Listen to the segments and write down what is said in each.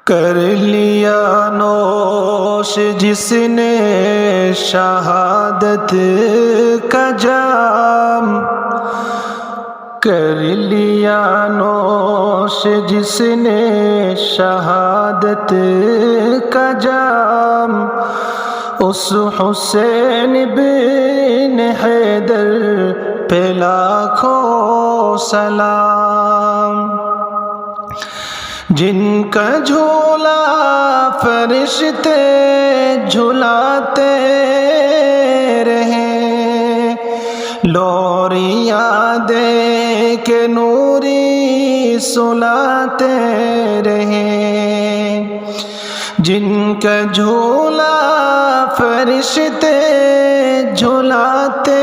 کر لیا نوش جس نے شہادت کا جام، کر لیا نوش جس نے شہادت کا جام، اس حسین بن حیدر پہ لاکھوں سلام، جن کا جھولا فرشتے جھلاتے رہے، لوریاں دے کے نوری سلاتے رہے، جن کا جھولا فرشتے جھلاتے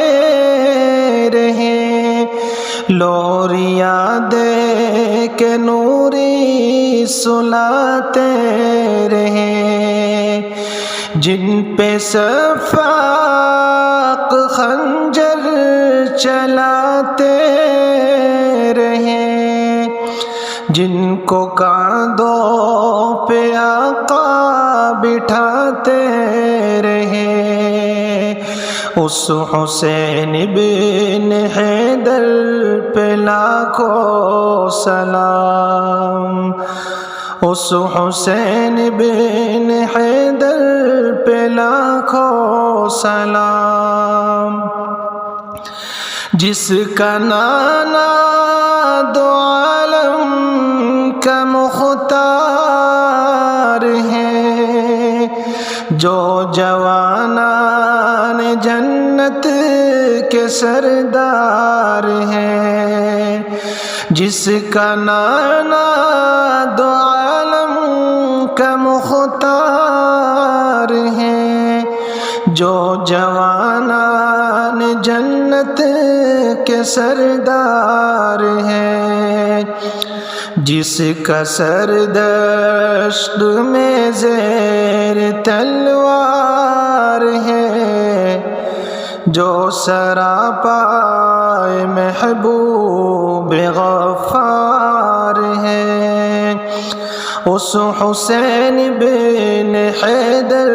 رہے، لوریاں دے کے نوری سلاتے رہے، جن پہ صفاق خنجر چلاتے رہے، جن کو کاندھوں پہ آقا بٹھاتے رہے، اس حسین بن حیدر پہ لاکھوں سلام، اس حسین بن حیدر پہ لاکھوں سلام، جس کا نانا دو عالم کا مختار ہے، جو جوانان جنت کے سردار ہیں، جس کا نانا دو عالم کا مختار ہے، جو جوانان جنت کے سردار ہیں، جس کا سر دشت میں زیر تلوار ہے، جو سراپائے محبوب غفار ہے، اس حسین بن حیدر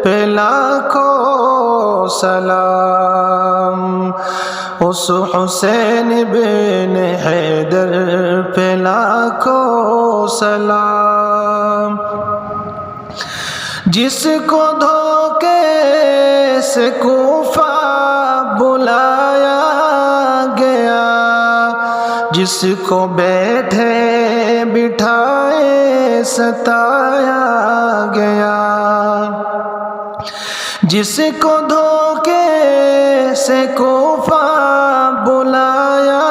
پہ لاکھوں سلام، اس حسین بن حیدر پہ لاکھوں سلام، جس کو دھوکے سے کوفہ بلایا گیا، جس کو بیٹھے بٹھائے ستایا گیا، جس کو دھوکے سے کوفہ بلایا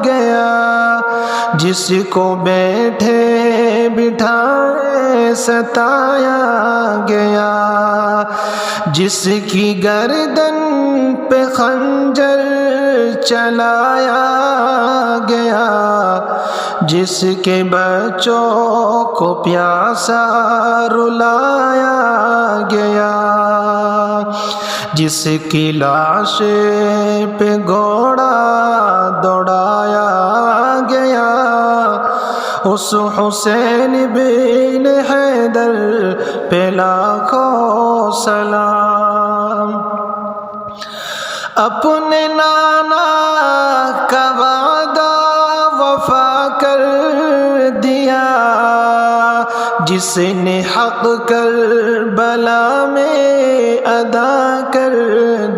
گیا، جس کو بیٹھے بٹھائے ستایا گیا، جس کی گردن پہ خنجر چلایا گیا، جس کے بچوں کو پیاسا رلایا گیا، جس کی لاش پہ گھوڑا دوڑایا گیا، اس حسین بن حیدر پہ لاکھوں سلام، اپنے نانا کا وعدہ وفا کر دیا، جس نے حق کربلا میں ادا کر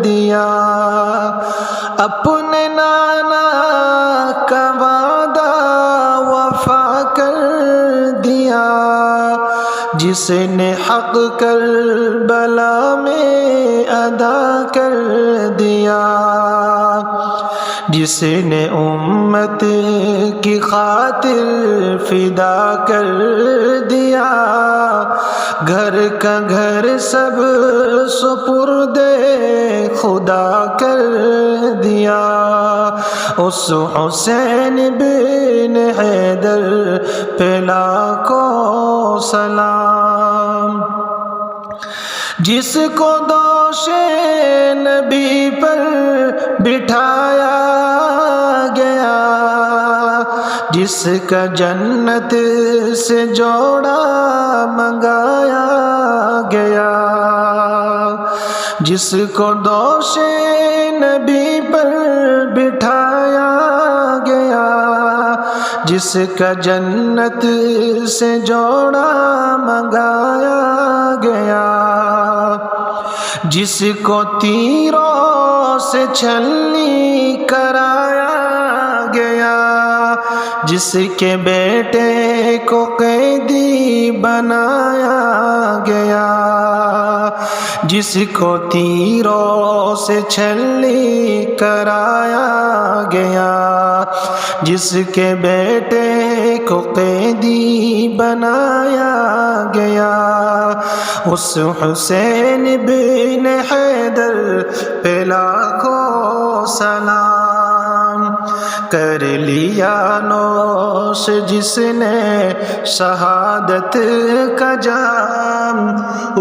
دیا، اپنے نانا کا وعدہ وفا کر دیا، جس نے حق کربلا میں ادا کر دیا، جس نے امت کی خاطر فدا کر دیا، گھر کا گھر سب سپرد خدا کر دیا، اس حسین بن حیدر پہ لاکھوں سلام، جس کو دوش نبی پر بٹھایا گیا، جس کا جنت سے جوڑا منگایا گیا، جس کو دوش نبی پر بٹھایا گیا، جس کا جنت سے جوڑا منگایا گیا، جس کو تیروں سے چھلنی کرایا گیا، جس کے بیٹے کو قیدی بنایا گیا، جس کو تیروں سے چھلنی کرایا گیا، جس کے بیٹے کو قیدی بنایا گیا، اس حسین بن حیدر پہ لاکھوں سلام۔ کر لیا نوش جس نے شہادت کا جام،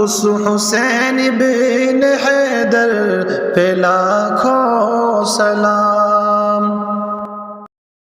اس حسین بن حیدر پہ لاکھوں سلام۔